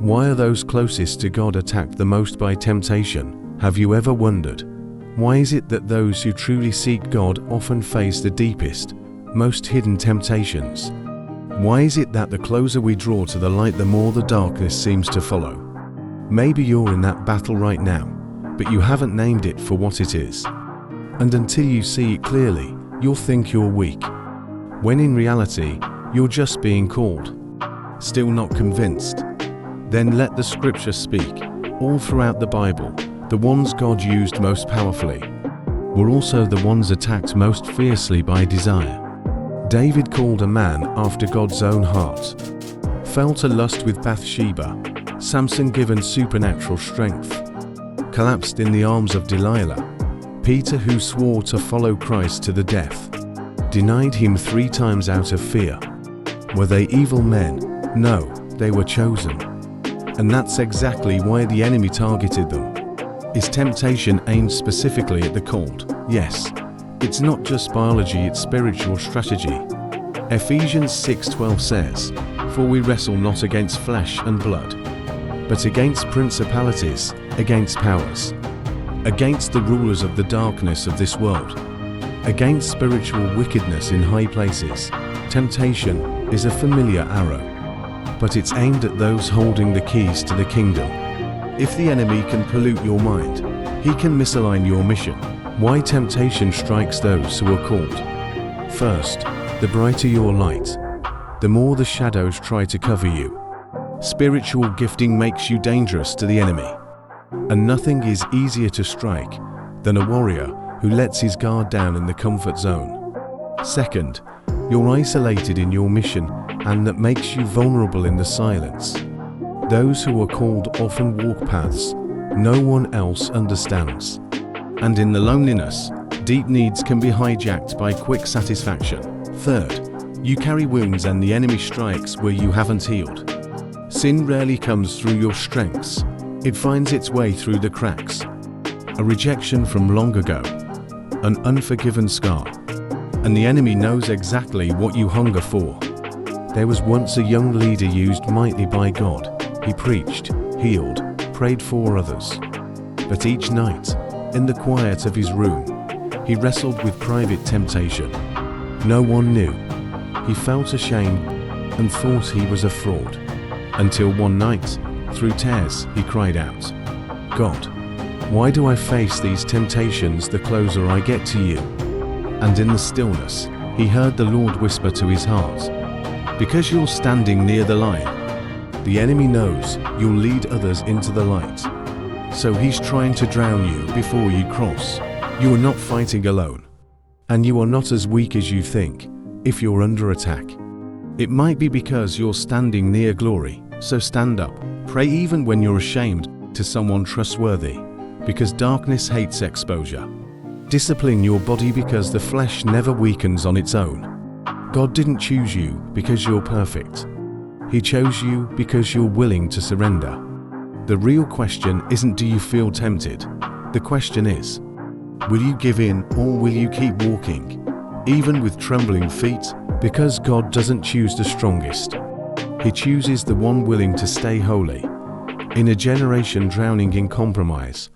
Why are those closest to God attacked the most by temptation? Have you ever wondered? Why is it that those who truly seek God often face the deepest, most hidden temptations? Why is it that the closer we draw to the light, the more the darkness seems to follow? Maybe you're in that battle right now, but you haven't named it for what it is. And until you see it clearly, you'll think you're weak, when in reality, you're just being called. Still not convinced? Then let the scripture speak. All throughout the Bible, the ones God used most powerfully were also the ones attacked most fiercely by desire. David, called a man after God's own heart, fell to lust with Bathsheba. Samson, given supernatural strength, collapsed in the arms of Delilah. Peter, who swore to follow Christ to the death, denied him 3 times out of fear. Were they evil men? No, they were chosen. And that's exactly why the enemy targeted them. Is temptation aimed specifically at the called? Yes. It's not just biology, it's spiritual strategy. Ephesians 6:12 says, "For we wrestle not against flesh and blood, but against principalities, against powers, against the rulers of the darkness of this world, against spiritual wickedness in high places." Temptation is a familiar arrow, but it's aimed at those holding the keys to the kingdom. If the enemy can pollute your mind, he can misalign your mission. Why temptation strikes those who are called? First, the brighter your light, the more the shadows try to cover you. Spiritual gifting makes you dangerous to the enemy, and nothing is easier to strike than a warrior who lets his guard down in the comfort zone. Second, you're isolated in your mission, and that makes you vulnerable in the silence. Those who are called often walk paths no one else understands. And in the loneliness, deep needs can be hijacked by quick satisfaction. Third, you carry wounds and the enemy strikes where you haven't healed. Sin rarely comes through your strengths. It finds its way through the cracks. A rejection from long ago, an unforgiven scar, and the enemy knows exactly what you hunger for. There was once a young leader used mightily by God. He preached, healed, prayed for others. But each night, in the quiet of his room, he wrestled with private temptation. No one knew. He felt ashamed and thought he was a fraud. Until one night, through tears, he cried out, "God, why do I face these temptations the closer I get to you?" And in the stillness, he heard the Lord whisper to his heart, "Because you're standing near the line, the enemy knows you'll lead others into the light. So he's trying to drown you before you cross. You are not fighting alone. And you are not as weak as you think if you're under attack. It might be because you're standing near glory, so stand up. Pray even when you're ashamed to someone trustworthy, because darkness hates exposure. Discipline your body because the flesh never weakens on its own. God didn't choose you because you're perfect. He chose you because you're willing to surrender. The real question isn't do you feel tempted? The question is, will you give in or will you keep walking, even with trembling feet? Because God doesn't choose the strongest. He chooses the one willing to stay holy. In a generation drowning in compromise,